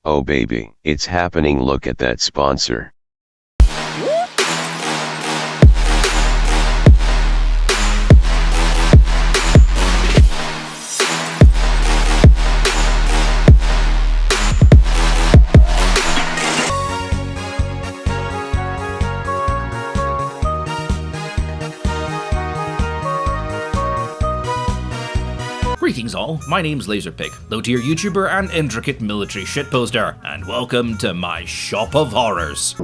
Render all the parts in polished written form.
Oh baby, it's happening, look at that sponsor. Greetings all, my name's Laserpig, low-tier YouTuber and intricate military shitposter, and welcome to my Shop of Horrors.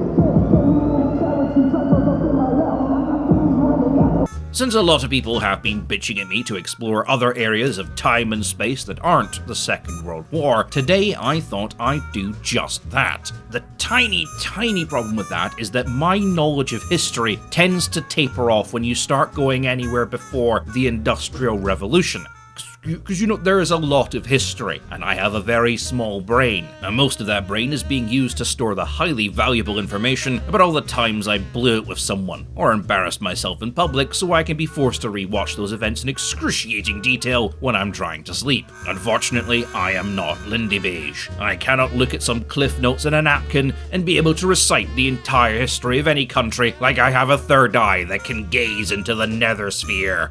Since a lot of people have been bitching at me to explore other areas of time and space that aren't the Second World War, today I thought I'd do just that. The tiny problem with that is that my knowledge of history tends to taper off when you start going anywhere before the Industrial Revolution. Because you know, there is a lot of history, and I have a very small brain, and most of that brain is being used to store the highly valuable information about all the times I blew it with someone, or embarrassed myself in public so I can be forced to rewatch those events in excruciating detail when I'm trying to sleep. Unfortunately, I am not Lindy Beige. I cannot look at some cliff notes in a napkin and be able to recite the entire history of any country like I have a third eye that can gaze into the nether sphere.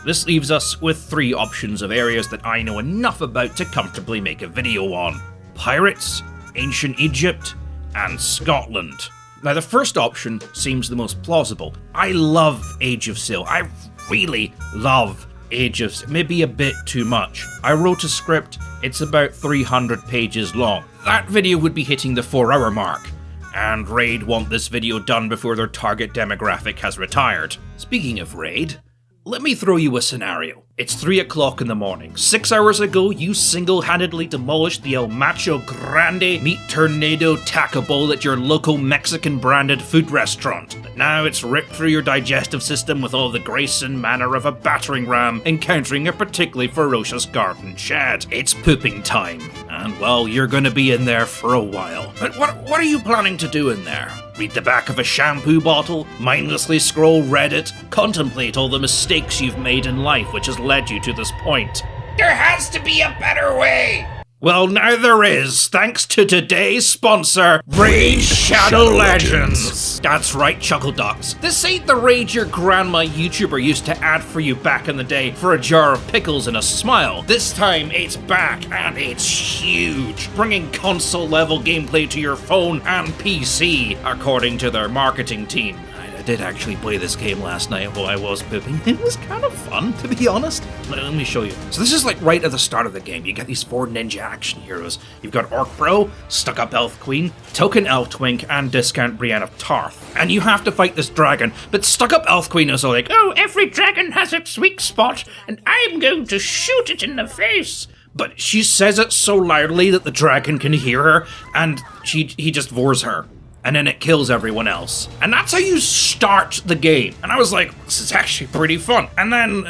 This leaves us with three options of areas that I know enough about to comfortably make a video on. Pirates, Ancient Egypt, and Scotland. Now the first option seems the most plausible. I love Age of Sail. I really love Age of Sail. Maybe a bit too much. I wrote a script, it's about 300 pages long. That video would be hitting the 4-hour mark. And Raid want this video done before their target demographic has retired. Speaking of Raid, let me throw you a scenario. It's 3 o'clock in the morning. 6 hours ago, you single-handedly demolished the El Macho Grande meat tornado taco bowl at your local Mexican-branded food restaurant. But now it's ripped through your digestive system with all the grace and manner of a battering ram encountering a particularly ferocious garden shed. It's pooping time. And well, you're gonna be in there for a while. But what are you planning to do in there? Read the back of a shampoo bottle? Mindlessly scroll Reddit? Contemplate all the mistakes you've made in life which has led you to this point? There has to be a better way! Well, now there is, thanks to today's sponsor, Raid Shadow Legends. That's right, Chuckle Ducks. This ain't the raid your grandma YouTuber used to add for you back in the day for a jar of pickles and a smile. This time, it's back, and it's huge, bringing console-level gameplay to your phone and PC, according to their marketing team. I did actually play this game last night while I was pooping. It was kind of fun, to be honest. Let me show you. So this is like right at the start of the game. You get these 4 ninja action heroes. You've got Orc Bro, Stuck Up Elf Queen, Token Elf Twink, and Discount Brienne of Tarth. And you have to fight this dragon, but Stuck Up Elf Queen is all like, oh, every dragon has its weak spot, and I'm going to shoot it in the face. But she says it so loudly that the dragon can hear her, and he just vores her. And then it kills everyone else. And that's how you start the game. And I was like, this is actually pretty fun. And then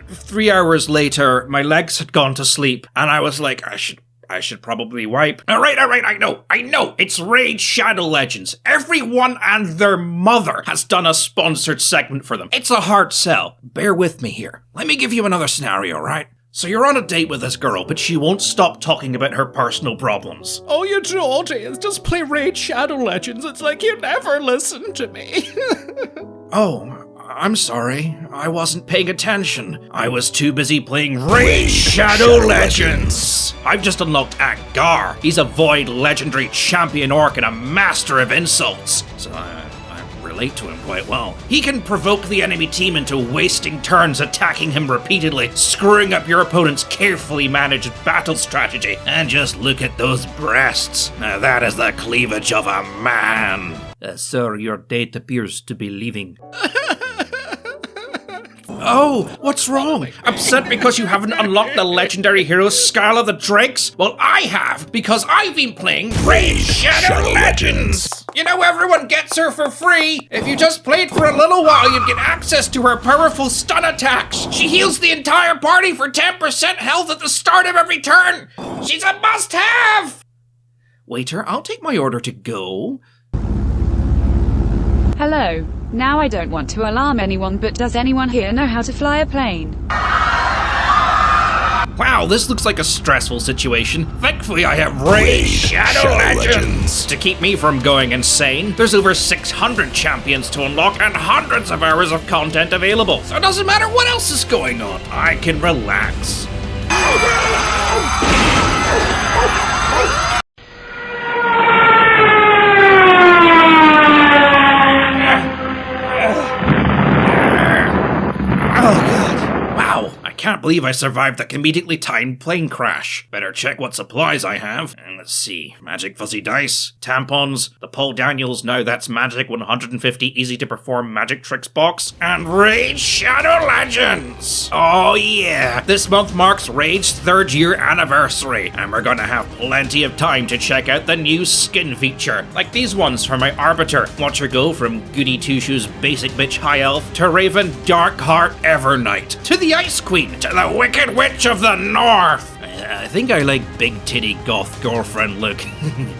3 hours later, my legs had gone to sleep, and I was like, I should probably wipe. All right, I know. It's Raid Shadow Legends. Everyone and their mother has done a sponsored segment for them. It's a hard sell. Bear with me here. Let me give you another scenario, right? So you're on a date with this girl, but she won't stop talking about her personal problems. Oh, you Georgians, just play Raid Shadow Legends. It's like you never listen to me. Oh, I'm sorry. I wasn't paying attention. I was too busy playing Raid Shadow Legends. I've just unlocked Edvard. He's a void legendary champion orc and a master of insults. So I relate to him quite well. He can provoke the enemy team into wasting turns, attacking him repeatedly, screwing up your opponent's carefully managed battle strategy. And just look at those breasts. Now that is the cleavage of a man. Sir, your date appears to be leaving. Oh, what's wrong? Upset because you haven't unlocked the legendary hero Scarla the Drakes? Well, I have, because I've been playing Raid Shadow Legends. You know, everyone gets her for free. If you just played for a little while, you'd get access to her powerful stun attacks. She heals the entire party for 10% health at the start of every turn. She's a must-have. Waiter, I'll take my order to go. Hello. Now I don't want to alarm anyone, but does anyone here know how to fly a plane? Wow, this looks like a stressful situation. Thankfully, I have Raid Shadow Legends to keep me from going insane. There's over 600 champions to unlock and hundreds of hours of content available. So it doesn't matter what else is going on. I can relax. Can't believe I survived that comedically timed plane crash. Better check what supplies I have. And let's see. Magic fuzzy dice, tampons, the Paul Daniels Now That's Magic 150 easy to perform magic tricks box, and Raid Shadow Legends! Oh yeah! This month marks Raid's 3rd year anniversary, and we're gonna have plenty of time to check out the new skin feature. Like these ones for my Arbiter. Watch her go from Goody Two-Shoes Basic Bitch High Elf to Raven Darkheart Evernight to the Ice Queen to the Wicked Witch of the North. I think I like big titty goth girlfriend look.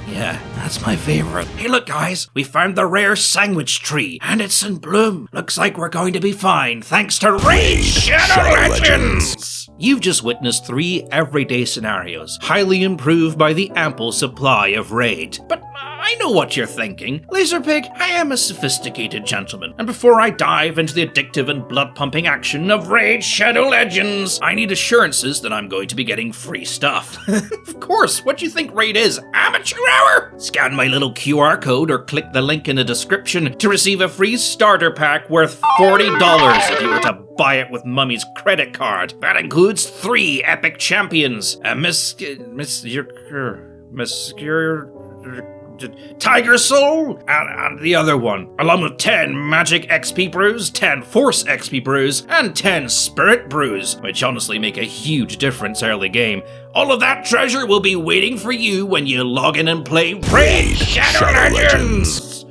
Yeah, that's my favorite. Hey look guys, we found the rare sandwich tree and it's in bloom. Looks like we're going to be fine thanks to Raid Shadow Legends. You've just witnessed 3 everyday scenarios, highly improved by the ample supply of Raid. But I know what you're thinking. Laserpig, I am a sophisticated gentleman, and before I dive into the addictive and blood-pumping action of Raid Shadow Legends, I need assurances that I'm going to be getting free stuff. Of course, what do you think Raid is? Amateur hour? Scan my little QR code or click the link in the description to receive a free starter pack worth $40 if you were to buy it with Mummy's credit card. That includes 3 epic champions, a Tiger Soul, and the other one, along with 10 Magic XP Brews, 10 Force XP Brews, and 10 Spirit Brews, which honestly make a huge difference early game. All of that treasure will be waiting for you when you log in and play Raid Shadow Legends!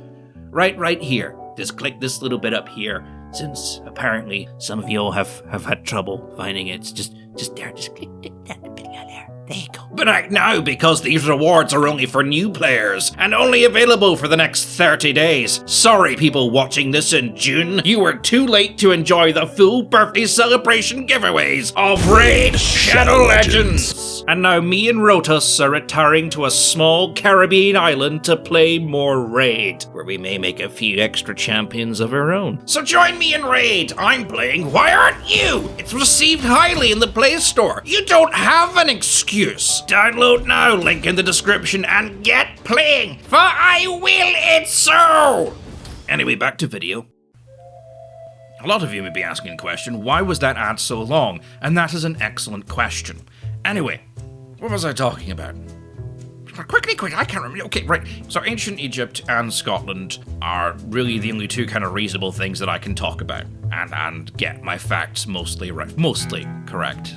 Right here. Just click this little bit up here, since apparently some of you all have had trouble finding it. It's just there, just click that bit there. There you go. But act now, because these rewards are only for new players, and only available for the next 30 days. Sorry, people watching this in June, you were too late to enjoy the full birthday celebration giveaways of Raid Shadow Legends. And now me and Rotus are retiring to a small Caribbean island to play more Raid, where we may make a few extra champions of our own. So join me in Raid. I'm playing Why Aren't You? It's received highly in the Play Store. You don't have an excuse. Download now, link in the description, and get playing, for I will it so! Anyway, back to video. A lot of you may be asking the question, why was that ad so long? And that is an excellent question. Anyway, what was I talking about? Quickly, I can't remember. Okay, right. So ancient Egypt and Scotland are really the only 2 kind of reasonable things that I can talk about and get my facts mostly right, mostly correct.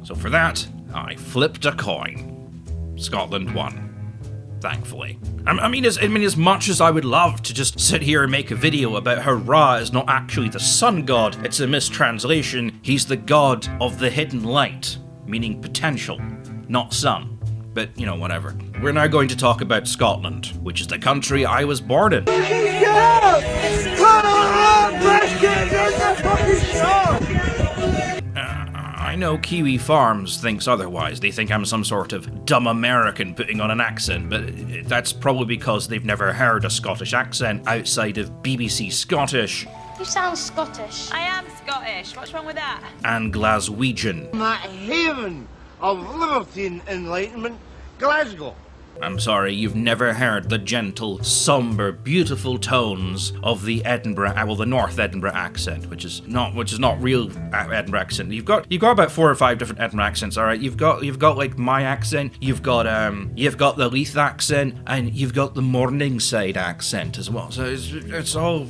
So for that, I flipped a coin. Scotland won, thankfully. I mean, as much as I would love to just sit here and make a video about how Ra is not actually the sun god, it's a mistranslation. He's the god of the hidden light, meaning potential, not sun. But, you know, whatever. We're now going to talk about Scotland, which is the country I was born in. I know Kiwi Farms thinks otherwise. They think I'm some sort of dumb American putting on an accent, but that's probably because they've never heard a Scottish accent outside of BBC Scottish. You sound Scottish. I am Scottish. What's wrong with that? And Glaswegian. That haven of liberty and enlightenment, Glasgow. I'm sorry, you've never heard the gentle, somber, beautiful tones of the the North Edinburgh accent, which is not real Edinburgh accent. You've got about 4 or 5 different Edinburgh accents. All right, you've got like my accent, you've got the Leith accent, and you've got the Morningside accent as well. So it's all.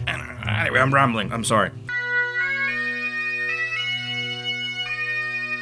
Anyway, I'm rambling. I'm sorry.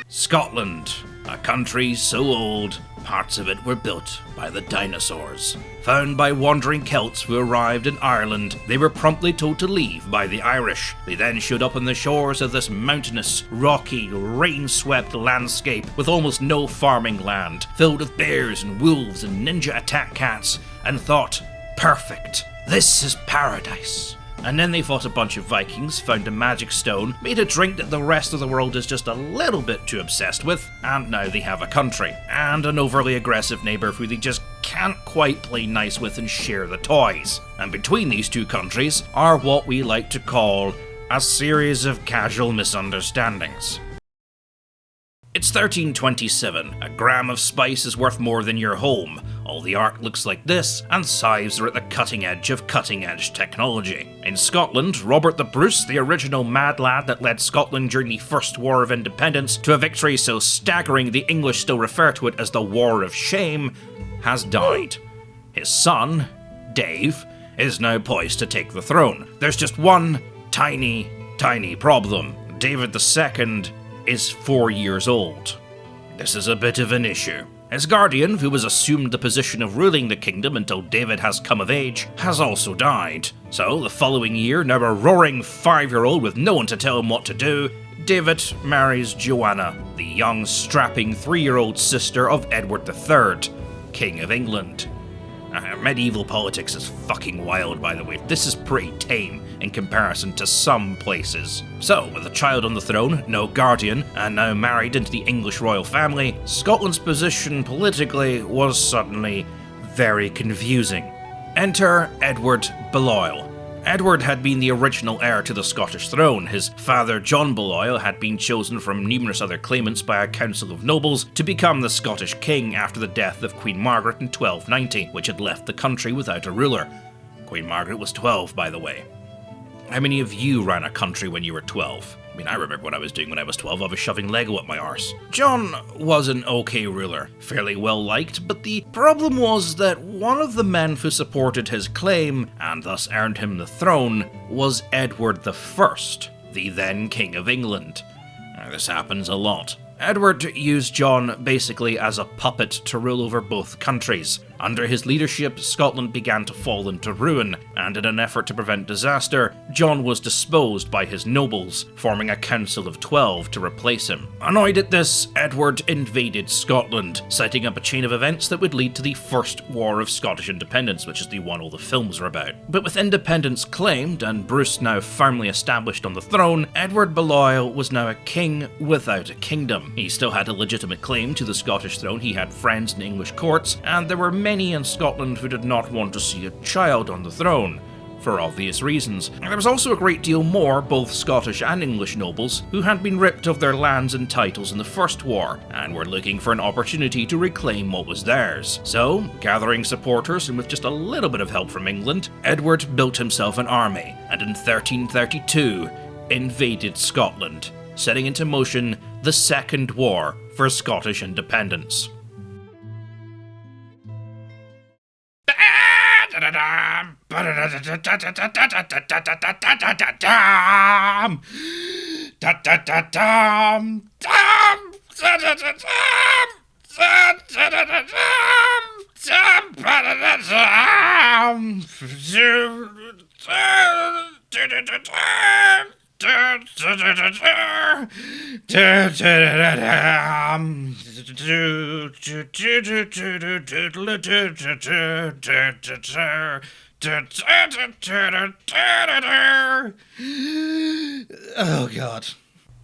Scotland, a country so old, parts of it were built by the dinosaurs. Found by wandering Celts who arrived in Ireland, they were promptly told to leave by the Irish. They then showed up on the shores of this mountainous, rocky, rain-swept landscape with almost no farming land, filled with bears and wolves and ninja attack cats, and thought, perfect, this is paradise. And then they fought a bunch of Vikings, found a magic stone, made a drink that the rest of the world is just a little bit too obsessed with, and now they have a country, and an overly aggressive neighbour who they just can't quite play nice with and share the toys. And between these two countries are what we like to call a series of casual misunderstandings. It's 1327, a gram of spice is worth more than your home, all the art looks like this, and scythes are at the cutting edge of cutting-edge technology. In Scotland, Robert the Bruce, the original mad lad that led Scotland during the First War of Independence to a victory so staggering the English still refer to it as the War of Shame, has died. His son, Dave, is now poised to take the throne. There's just one tiny problem. David II is 4 years old. This is a bit of an issue. His guardian, who has assumed the position of ruling the kingdom until David has come of age, has also died. So, the following year, now a roaring 5-year-old with no one to tell him what to do, David marries Joanna, the young, strapping 3-year-old sister of Edward III, King of England. Medieval politics is fucking wild, by the way. This is pretty tame in comparison to some places. So, with a child on the throne, no guardian, and now married into the English royal family, Scotland's position politically was suddenly very confusing. Enter Edward Baliol. Edward had been the original heir to the Scottish throne. His father, John Baliol, had been chosen from numerous other claimants by a council of nobles to become the Scottish king after the death of Queen Margaret in 1290, which had left the country without a ruler. Queen Margaret was 12, by the way. How many of you ran a country when you were 12? I mean, I remember what I was doing when I was 12. I was shoving Lego up my arse. John was an okay ruler, fairly well liked, but the problem was that one of the men who supported his claim, and thus earned him the throne, was Edward I, the then King of England. Now, this happens a lot. Edward used John basically as a puppet to rule over both countries. Under his leadership, Scotland began to fall into ruin, and in an effort to prevent disaster, John was disposed by his nobles, forming a council of 12 to replace him. Annoyed at this, Edward invaded Scotland, setting up a chain of events that would lead to the First War of Scottish Independence, which is the one all the films are about. But with independence claimed, and Bruce now firmly established on the throne, Edward Baliol was now a king without a kingdom. He still had a legitimate claim to the Scottish throne, he had friends in English courts, and there were many in Scotland who did not want to see a child on the throne, for obvious reasons. And there was also a great deal more, both Scottish and English nobles, who had been ripped of their lands and titles in the First War, and were looking for an opportunity to reclaim what was theirs. So, gathering supporters and with just a little bit of help from England, Edward built himself an army, and in 1332 invaded Scotland, setting into motion the Second War for Scottish independence. Oh god.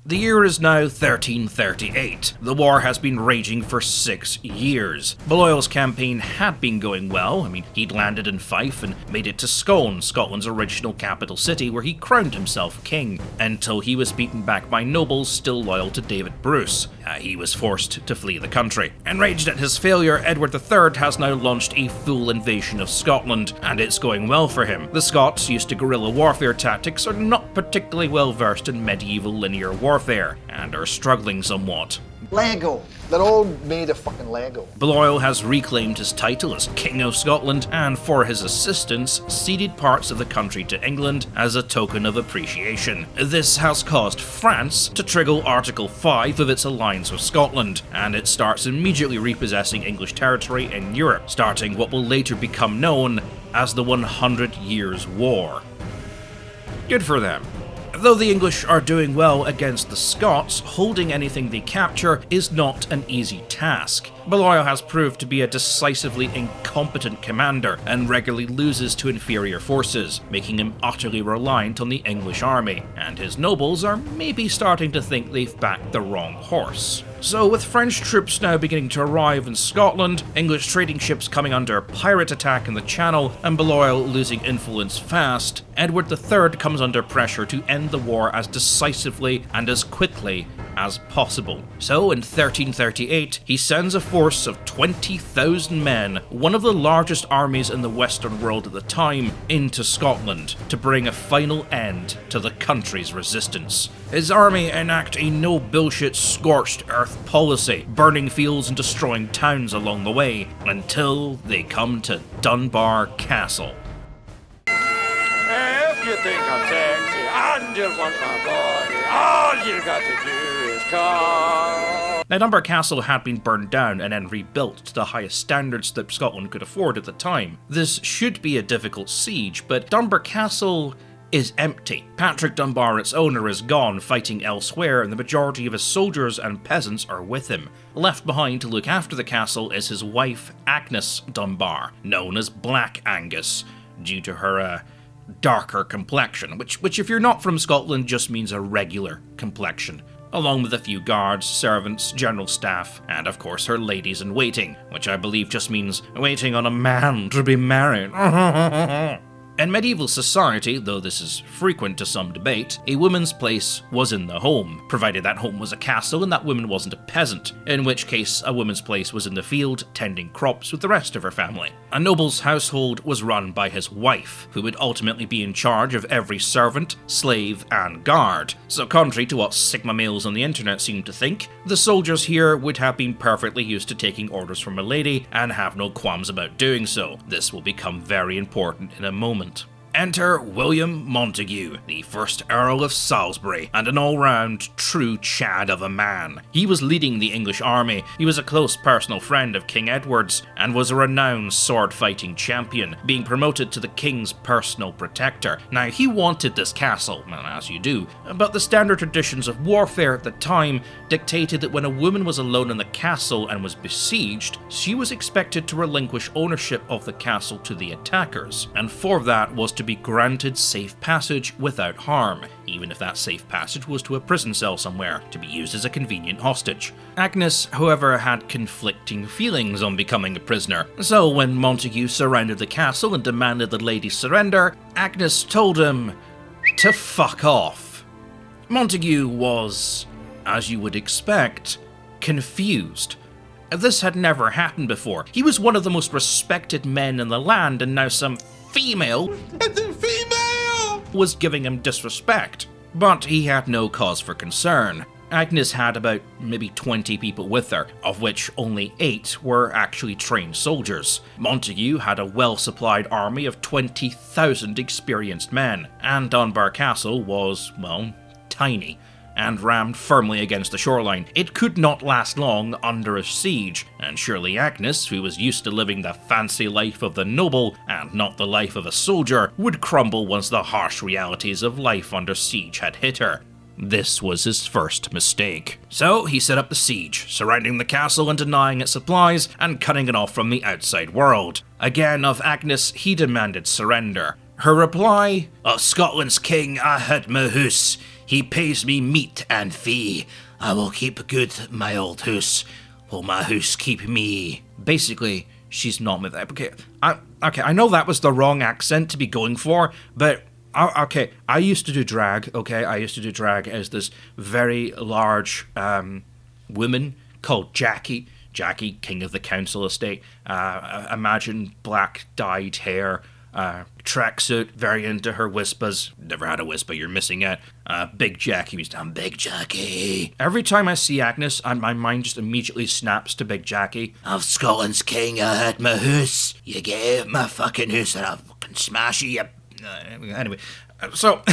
The year is now 1338. The war has been raging for 6 years. Baliol's campaign had been going well. I mean, he'd landed in Fife and made it to Scone, Scotland's original capital city, where he crowned himself king, until he was beaten back by nobles still loyal to David Bruce. He was forced to flee the country. Enraged at his failure, Edward III has now launched a full invasion of Scotland, and it's going well for him. The Scots, used to guerrilla warfare tactics, are not particularly well versed in medieval linear warfare, and are struggling somewhat. Lego. They're all made of fucking Lego. Baliol has reclaimed his title as King of Scotland, and for his assistance, ceded parts of the country to England as a token of appreciation. This has caused France to trigger Article 5 of its alliance with Scotland, and it starts immediately repossessing English territory in Europe, starting what will later become known as the 100 Years' War. Good for them. Though the English are doing well against the Scots, holding anything they capture is not an easy task. Balliol has proved to be a decisively incompetent commander and regularly loses to inferior forces, making him utterly reliant on the English army, and his nobles are maybe starting to think they've backed the wrong horse. So with French troops now beginning to arrive in Scotland, English trading ships coming under pirate attack in the Channel, and Balliol losing influence fast, Edward III comes under pressure to end the war as decisively and as quickly as possible. So in 1338, he sends a force of 20,000 men, one of the largest armies in the Western world at the time, into Scotland to bring a final end to the country's resistance. His army enact a no-bullshit scorched earth policy, burning fields and destroying towns along the way, until they come to Dunbar Castle. If you think I'm sexy and you want my body, all you got to do is come. Now, Dunbar Castle had been burned down and then rebuilt to the highest standards that Scotland could afford at the time. This should be a difficult siege, but Dunbar Castle is empty. Patrick Dunbar, its owner, is gone fighting elsewhere, and the majority of his soldiers and peasants are with him. Left behind to look after the castle is his wife, Agnus Dunbar, known as Black Angus, due to her darker complexion, which if you're not from Scotland just means a regular complexion, along with a few guards, servants, general staff, and of course her ladies-in-waiting, which I believe just means waiting on a man to be married. In medieval society, though this is frequent to some debate, a woman's place was in the home, provided that home was a castle and that woman wasn't a peasant, in which case a woman's place was in the field, tending crops with the rest of her family. A noble's household was run by his wife, who would ultimately be in charge of every servant, slave, and guard. So contrary to what Sigma males on the internet seem to think, the soldiers here would have been perfectly used to taking orders from a lady and have no qualms about doing so. This will become very important in a moment. Enter William Montague, the first Earl of Salisbury, and an all-round true Chad of a man. He was leading the English army, he was a close personal friend of King Edward's, and was a renowned sword-fighting champion, being promoted to the king's personal protector. Now, he wanted this castle, as you do, but the standard traditions of warfare at the time dictated that when a woman was alone in the castle and was besieged, she was expected to relinquish ownership of the castle to the attackers, and for that was to be granted safe passage without harm, even if that safe passage was to a prison cell somewhere, to be used as a convenient hostage. Agnes, however, had conflicting feelings on becoming a prisoner, so when Montague surrounded the castle and demanded the lady surrender, Agnes told him to fuck off. Montague was, as you would expect, confused. This had never happened before. He was one of the most respected men in the land, and now some female was giving him disrespect. But he had no cause for concern. Agnes had about maybe 20 people with her, of which only 8 were actually trained soldiers. Montague had a well-supplied army of 20,000 experienced men, and Dunbar Castle was, well, tiny, and rammed firmly against the shoreline. It could not last long under a siege, and surely Agnes, who was used to living the fancy life of the noble and not the life of a soldier, would crumble once the harsh realities of life under siege had hit her. This was his first mistake. So he set up the siege, surrounding the castle and denying its supplies and cutting it off from the outside world. Again, of Agnes, he demanded surrender. Her reply, "Of Scotland's king I had my hoose. He pays me meat and fee. I will keep good my old hoose. Will my hoose keep me?" Basically, she's not with that. Okay, I know that was the wrong accent to be going for, but okay, I used to do drag, I used to do drag as this very large woman called Jackie. Jackie, king of the council estate. Imagine black dyed hair, tracksuit, very into her whispers. Never had a whisper, you're missing it. Big Jackie, he's down Big Jackie. Every time I see Agnes, my mind just immediately snaps to Big Jackie. "Of Scotland's king, I had my hoose. You gave my fucking hoose and I'll fucking smash you." Anyway, so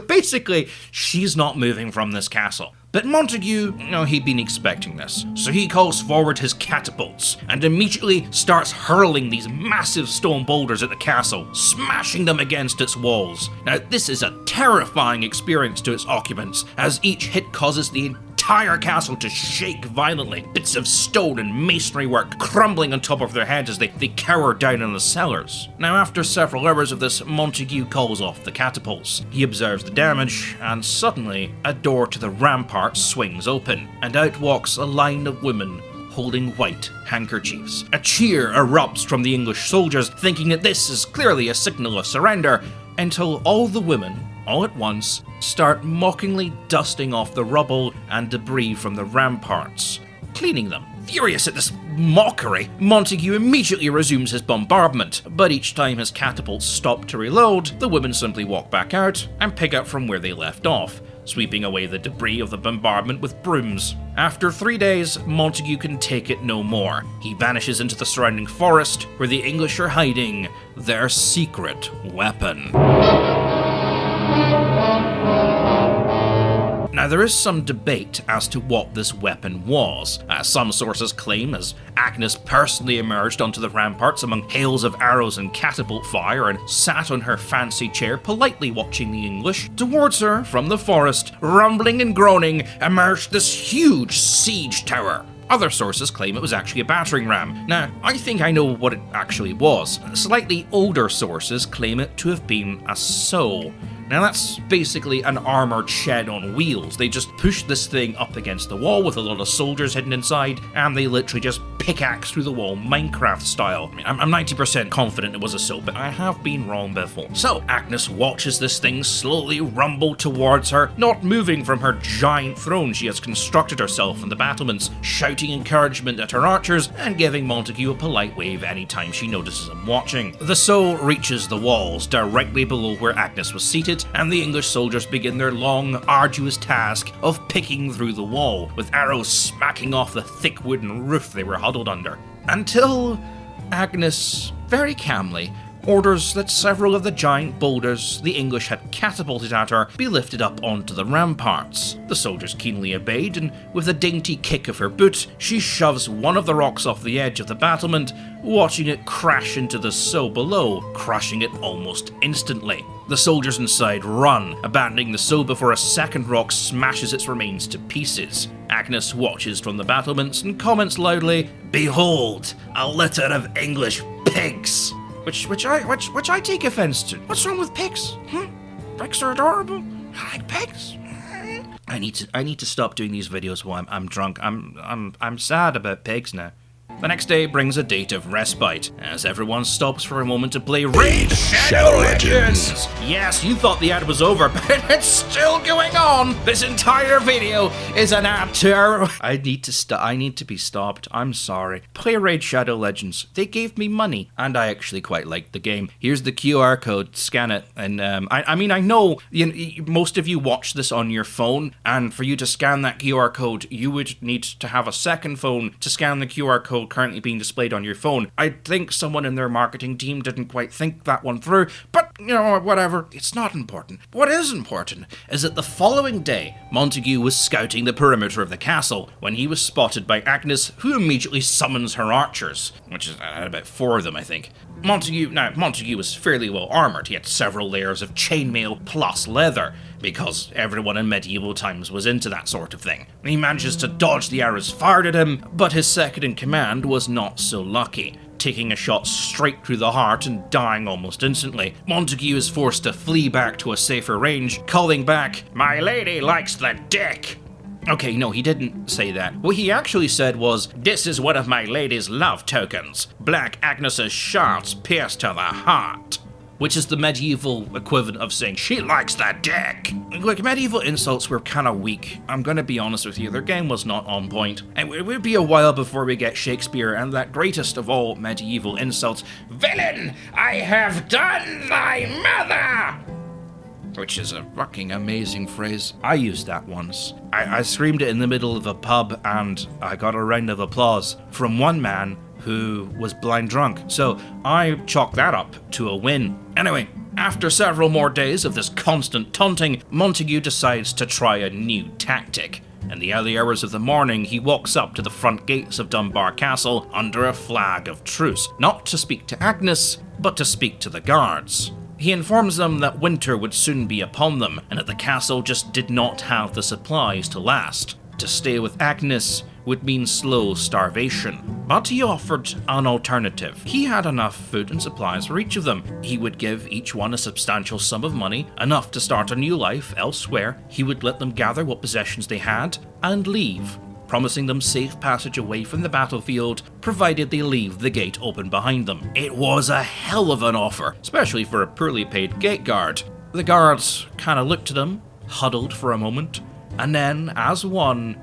basically, she's not moving from this castle. But Montague, he'd been expecting this, so he calls forward his catapults and immediately starts hurling these massive stone boulders at the castle, smashing them against its walls. Now, this is a terrifying experience to its occupants, as each hit causes the entire castle to shake violently, bits of stone and masonry work crumbling on top of their heads as they cower down in the cellars. Now, after several hours of this, Montague calls off the catapults. He observes the damage, and suddenly, a door to the rampart swings open, and out walks a line of women holding white handkerchiefs. A cheer erupts from the English soldiers, thinking that this is clearly a signal of surrender, until all the women, all at once, start mockingly dusting off the rubble and debris from the ramparts, cleaning them. Furious at this mockery, Montague immediately resumes his bombardment, but each time his catapults stop to reload, the women simply walk back out and pick up from where they left off, sweeping away the debris of the bombardment with brooms. After 3 days, Montague can take it no more. He vanishes into the surrounding forest, where the English are hiding their secret weapon. Now, there is some debate as to what this weapon was. Some sources claim as Agnus personally emerged onto the ramparts among hails of arrows and catapult fire and sat on her fancy chair politely watching the English. Towards her, from the forest, rumbling and groaning, emerged this huge siege tower. Other sources claim it was actually a battering ram. Now, I think I know what it actually was. Slightly older sources claim it to have been a sow. Now, that's basically an armoured shed on wheels. They just push this thing up against the wall with a lot of soldiers hidden inside, and they literally just pickaxe through the wall, Minecraft style. I mean, I'm 90% confident it was a sow, but I have been wrong before. So, Agnus watches this thing slowly rumble towards her, not moving from her giant throne she has constructed herself in the battlements, shouting encouragement at her archers, and giving Montague a polite wave anytime she notices him watching. The sow reaches the walls, directly below where Agnus was seated, and the English soldiers begin their long, arduous task of picking through the wall, with arrows smacking off the thick wooden roof they were huddled under. Until Agnus, very calmly, orders that several of the giant boulders the English had catapulted at her be lifted up onto the ramparts. The soldiers keenly obeyed, and with a dainty kick of her boot, she shoves one of the rocks off the edge of the battlement, watching it crash into the sow below, crushing it almost instantly. The soldiers inside run, abandoning the sow before a second rock smashes its remains to pieces. Agnus watches from the battlements and comments loudly, "Behold, a litter of English pigs!" Which I take offense to. What's wrong with pigs? Pigs are adorable. I like pigs. I need to stop doing these videos while I'm drunk. I'm sad about pigs now. The next day brings a date of respite, as everyone stops for a moment to play Raid Shadow Legends! Yes, you thought the ad was over, but it's still going on! This entire video is an ad to our... I need to be stopped, I'm sorry. Play Raid Shadow Legends. They gave me money, and I actually quite liked the game. Here's the QR code, scan it, and I know most of you watch this on your phone, and for you to scan that QR code, you would need to have a second phone to scan the QR code currently being displayed on your phone. I think someone in their marketing team didn't quite think that one through, but, whatever. It's not important. What is important is that the following day, Montague was scouting the perimeter of the castle when he was spotted by Agnus, who immediately summons her archers, which is about 4 of them, I think. Montague was fairly well armoured. He had several layers of chainmail plus leather, because everyone in medieval times was into that sort of thing. He manages to dodge the arrows fired at him, but his second in command was not so lucky, taking a shot straight through the heart and dying almost instantly. Montague is forced to flee back to a safer range, calling back, "My lady likes the dick!" Okay, no, he didn't say that. What he actually said was, "This is one of my lady's love tokens. Black Agnes's shards pierce to the heart." Which is the medieval equivalent of saying, "She likes that dick." Like, medieval insults were kind of weak. I'm gonna be honest with you, their game was not on point. And it would be a while before we get Shakespeare and that greatest of all medieval insults, "Villain, I have done thy mother!" Which is a fucking amazing phrase. I used that once. I screamed it in the middle of a pub, and I got a round of applause from one man who was blind drunk. So I chalked that up to a win. Anyway, after several more days of this constant taunting, Montague decides to try a new tactic. In the early hours of the morning, he walks up to the front gates of Dunbar Castle under a flag of truce, not to speak to Agnus, but to speak to the guards. He informs them that winter would soon be upon them, and that the castle just did not have the supplies to last. To stay with Agnus would mean slow starvation. But he offered an alternative. He had enough food and supplies for each of them. He would give each one a substantial sum of money, enough to start a new life elsewhere. He would let them gather what possessions they had and leave, promising them safe passage away from the battlefield, provided they leave the gate open behind them. It was a hell of an offer, especially for a poorly paid gate guard. The guards kinda looked at him, huddled for a moment, and then, as one,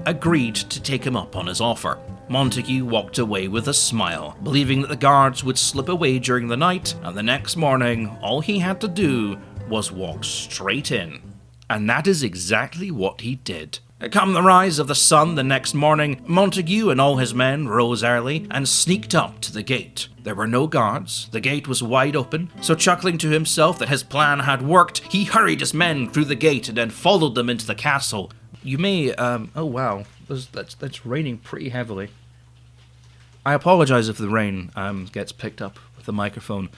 agreed to take him up on his offer. Montague walked away with a smile, believing that the guards would slip away during the night, and the next morning all he had to do was walk straight in. And that is exactly what he did. Come the rise of the sun the next morning, Montague and all his men rose early and sneaked up to the gate. There were no guards, the gate was wide open, so chuckling to himself that his plan had worked, he hurried his men through the gate and then followed them into the castle. You may, oh wow, that's raining pretty heavily. I apologize if the rain, gets picked up with the microphone.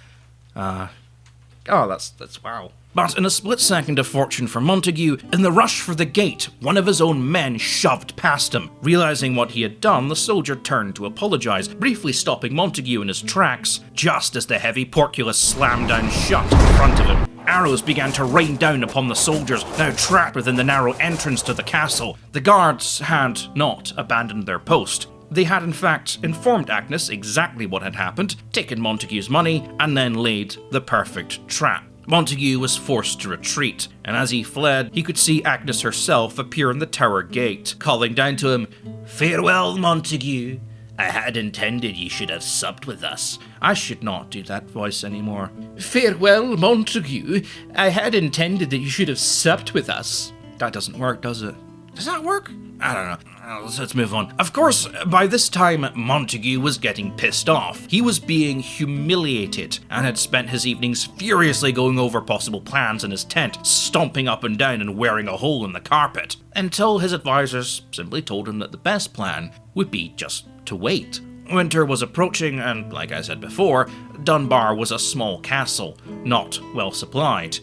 That's wow. But in a split second of fortune for Montague, in the rush for the gate, one of his own men shoved past him. Realizing what he had done, the soldier turned to apologize, briefly stopping Montague in his tracks, just as the heavy portcullis slammed down shut in front of him. Arrows began to rain down upon the soldiers, now trapped within the narrow entrance to the castle. The guards had not abandoned their post. They had in fact informed Agnus exactly what had happened, taken Montague's money, and then laid the perfect trap. Montague was forced to retreat, and as he fled, he could see Agnus herself appear in the tower gate, calling down to him, "Farewell, Montague. I had intended you should have supped with us." I should not do that voice anymore. "Farewell, Montague. I had intended that you should have supped with us." That doesn't work, does it? Does that work? I don't know. Let's move on. Of course, by this time, Montague was getting pissed off. He was being humiliated and had spent his evenings furiously going over possible plans in his tent, stomping up and down and wearing a hole in the carpet, until his advisors simply told him that the best plan would be just to wait. Winter was approaching, and like I said before, Dunbar was a small castle, not well supplied.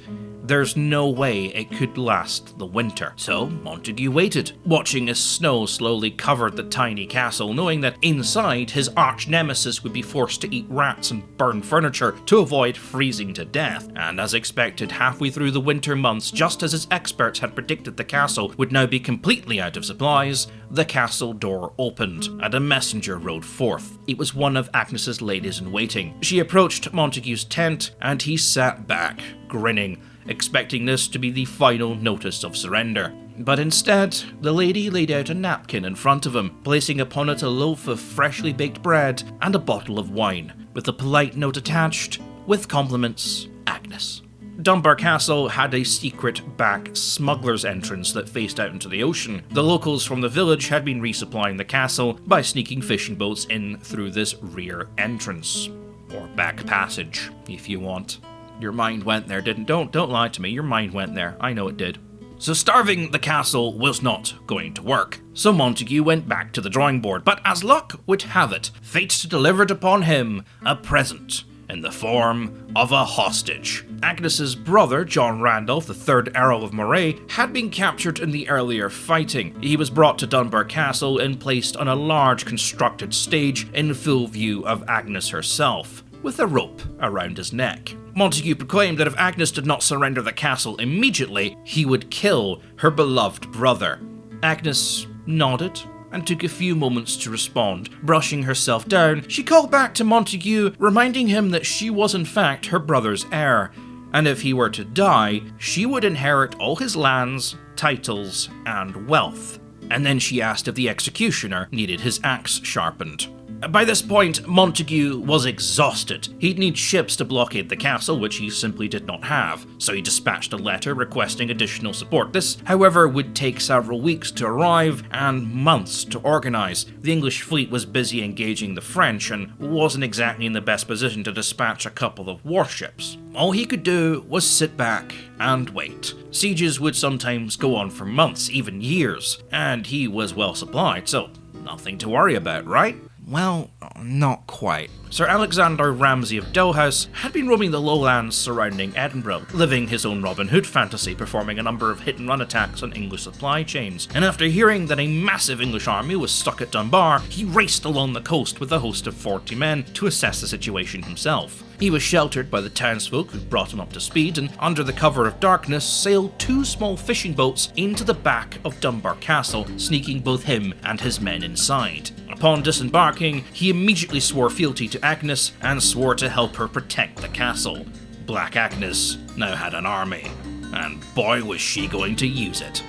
There's no way it could last the winter. So Montague waited, watching as snow slowly covered the tiny castle, knowing that inside his arch-nemesis would be forced to eat rats and burn furniture to avoid freezing to death. And as expected, halfway through the winter months, just as his experts had predicted the castle would now be completely out of supplies, the castle door opened, and a messenger rode forth. It was one of Agnes's ladies-in-waiting. She approached Montague's tent, and he sat back, grinning, expecting this to be the final notice of surrender. But instead, the lady laid out a napkin in front of him, placing upon it a loaf of freshly baked bread and a bottle of wine, with a polite note attached, "With compliments, Agnus." Dunbar Castle had a secret back smuggler's entrance that faced out into the ocean. The locals from the village had been resupplying the castle by sneaking fishing boats in through this rear entrance. Or back passage, if you want. Your mind went there, didn't? Don't lie to me, your mind went there. I know it did. So starving the castle was not going to work. So Montague went back to the drawing board, but as luck would have it, fate delivered upon him a present in the form of a hostage. Agnes's brother, John Randolph, the 3rd Earl of Moray, had been captured in the earlier fighting. He was brought to Dunbar Castle and placed on a large constructed stage in full view of Agnus herself, with a rope around his neck. Montague proclaimed that if Agnus did not surrender the castle immediately, he would kill her beloved brother. Agnus nodded and took a few moments to respond. Brushing herself down, she called back to Montague, reminding him that she was in fact her brother's heir, and if he were to die, she would inherit all his lands, titles, and wealth. And then she asked if the executioner needed his axe sharpened. By this point, Montagu was exhausted. He'd need ships to blockade the castle, which he simply did not have, so he dispatched a letter requesting additional support. This, however, would take several weeks to arrive and months to organise. The English fleet was busy engaging the French and wasn't exactly in the best position to dispatch a couple of warships. All he could do was sit back and wait. Sieges would sometimes go on for months, even years, and he was well supplied, so nothing to worry about, right? Well, not quite. Sir Alexander Ramsay of Dalhouse had been roaming the lowlands surrounding Edinburgh, living his own Robin Hood fantasy, performing a number of hit-and-run attacks on English supply chains. And after hearing that a massive English army was stuck at Dunbar, he raced along the coast with a host of 40 men to assess the situation himself. He was sheltered by the townsfolk who brought him up to speed, and under the cover of darkness sailed 2 small fishing boats into the back of Dunbar Castle, sneaking both him and his men inside. Upon disembarking, he immediately swore fealty to Agnus and swore to help her protect the castle. Black Agnus now had an army, and boy was she going to use it.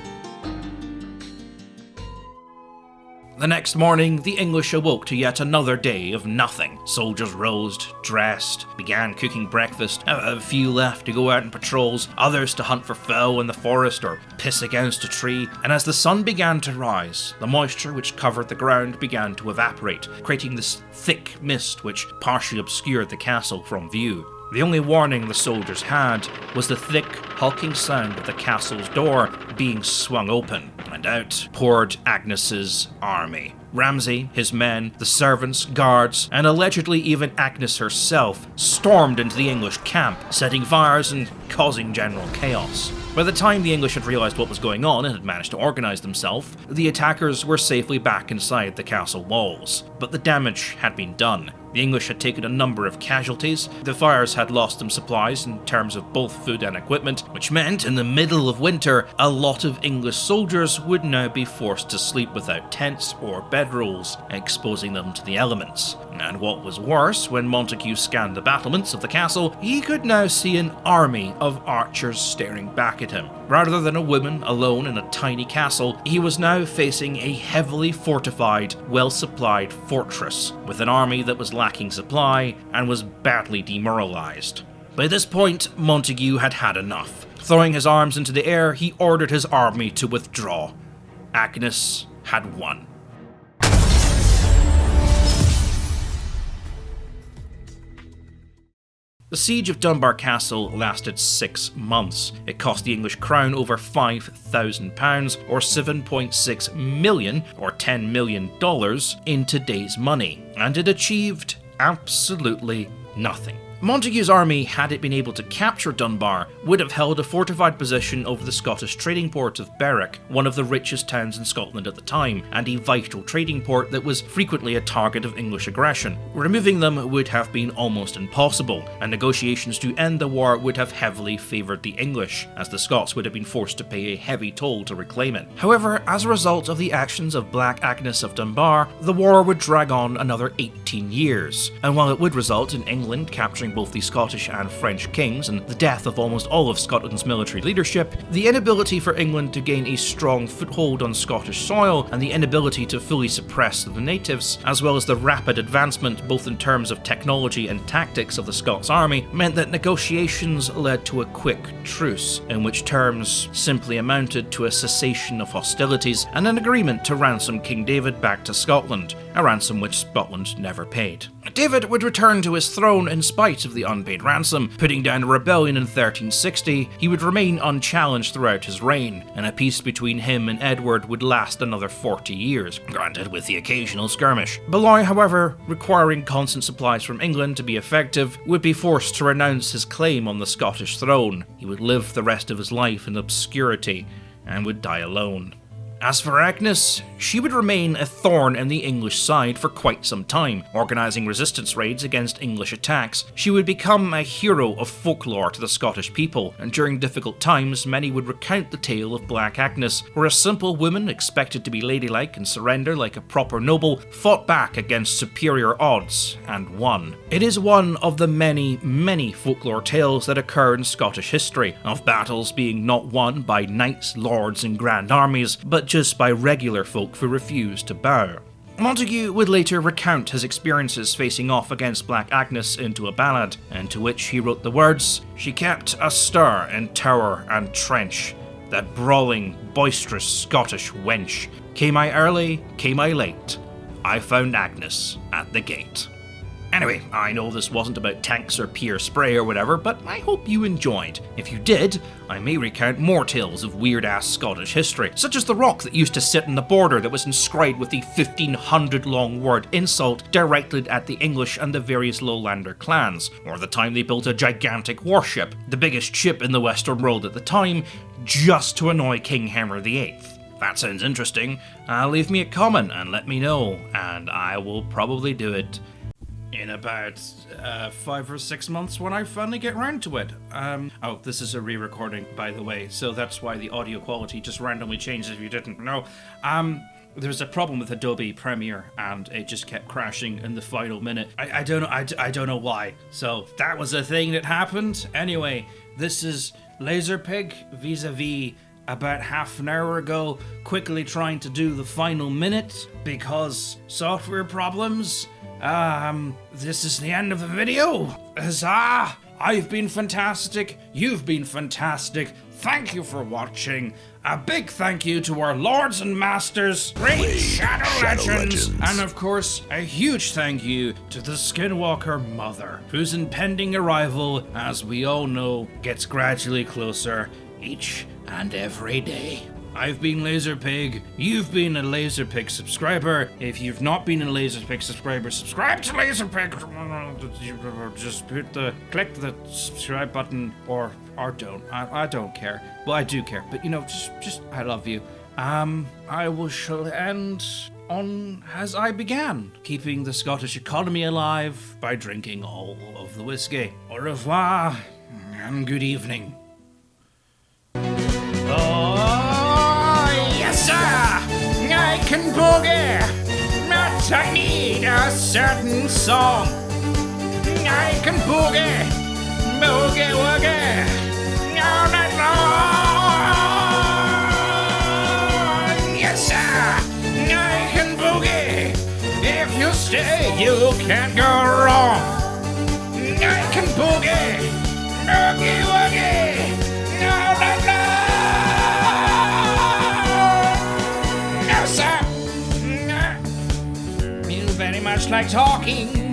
The next morning, the English awoke to yet another day of nothing. Soldiers rose, dressed, began cooking breakfast, a few left to go out on patrols, others to hunt for fowl in the forest or piss against a tree, and as the sun began to rise, the moisture which covered the ground began to evaporate, creating this thick mist which partially obscured the castle from view. The only warning the soldiers had was the thick, hulking sound of the castle's door being swung open, and out poured Agnes's army. Ramsay, his men, the servants, guards, and allegedly even Agnus herself stormed into the English camp, setting fires and causing general chaos. By the time the English had realised what was going on and had managed to organise themselves, the attackers were safely back inside the castle walls. But the damage had been done. The English had taken a number of casualties, the fires had lost them supplies in terms of both food and equipment, which meant in the middle of winter, a lot of English soldiers would now be forced to sleep without tents or bedrolls, exposing them to the elements. And what was worse, when Montagu scanned the battlements of the castle, he could now see an army of archers staring back at him. Rather than a woman alone in a tiny castle, he was now facing a heavily fortified, well-supplied fortress, with an army that was lacking supply and was badly demoralized. By this point, Montagu had had enough. Throwing his arms into the air, he ordered his army to withdraw. Agnus had won. The siege of Dunbar Castle lasted 6 months. It cost the English crown over £5,000 or 7.6 million or $10 million in today's money, and it achieved absolutely nothing. Montagu's army, had it been able to capture Dunbar, would have held a fortified position over the Scottish trading port of Berwick, one of the richest towns in Scotland at the time, and a vital trading port that was frequently a target of English aggression. Removing them would have been almost impossible, and negotiations to end the war would have heavily favoured the English, as the Scots would have been forced to pay a heavy toll to reclaim it. However, as a result of the actions of Black Agnus of Dunbar, the war would drag on another 18 years, and while it would result in England capturing both the Scottish and French kings and the death of almost all of Scotland's military leadership, the inability for England to gain a strong foothold on Scottish soil and the inability to fully suppress the natives, as well as the rapid advancement both in terms of technology and tactics of the Scots army, meant that negotiations led to a quick truce, in which terms simply amounted to a cessation of hostilities and an agreement to ransom King David back to Scotland, a ransom which Scotland never paid. David would return to his throne in spite of the unpaid ransom. Putting down a rebellion in 1360, he would remain unchallenged throughout his reign, and a peace between him and Edward would last another 40 years, granted with the occasional skirmish. Baloy, however, requiring constant supplies from England to be effective, would be forced to renounce his claim on the Scottish throne. He would live the rest of his life in obscurity, and would die alone. As for Agnus, she would remain a thorn in the English side for quite some time, organising resistance raids against English attacks. She would become a hero of folklore to the Scottish people, and during difficult times many would recount the tale of Black Agnus, where a simple woman expected to be ladylike and surrender like a proper noble fought back against superior odds and won. It is one of the many, many folklore tales that occur in Scottish history, of battles being not won by knights, lords and grand armies, but just by regular folk who refused to bow. Montague would later recount his experiences facing off against Black Agnus into a ballad, into which he wrote the words, "She kept astir in tower and trench, that brawling, boisterous Scottish wench. Came I early, came I late, I found Agnus at the gate." Anyway, I know this wasn't about tanks or peer spray or whatever, but I hope you enjoyed. If you did, I may recount more tales of weird-ass Scottish history, such as the rock that used to sit on the border that was inscribed with the 1,500-long word insult directed at the English and the various Lowlander clans, or the time they built a gigantic warship, the biggest ship in the Western world at the time, just to annoy King Henry VIII. If that sounds interesting, leave me a comment and let me know, and I will probably do it in about 5 or 6 months when I finally get round to it. Oh, this is a re-recording, by the way, so that's why the audio quality just randomly changes if you didn't know. There's a problem with Adobe Premiere, and it just kept crashing in the final minute. I don't know. I don't know why. So that was a thing that happened. Anyway, this is Laserpig vis-a-vis about half an hour ago, quickly trying to do the final minute because software problems. This is the end of the video. Huzzah! I've been fantastic. You've been fantastic. Thank you for watching. A big thank you to our lords and masters, great Shadow Legends, and of course, a huge thank you to the Skinwalker Mother, whose impending arrival, as we all know, gets gradually closer each and every day. I've been Laserpig, you've been a Laserpig subscriber. If you've not been a Laserpig subscriber, subscribe to Laserpig. Just click the subscribe button or don't. I don't care. Well, I do care, but just I love you. I shall end on as I began, keeping the Scottish economy alive by drinking all of the whiskey. Au revoir and good evening. I can boogie, but I need a certain song. I can boogie, boogie woogie, all night long. Yes, sir, I can boogie. If you stay, you can't go wrong. I can boogie, boogie woogie, all night long. Very much like talking.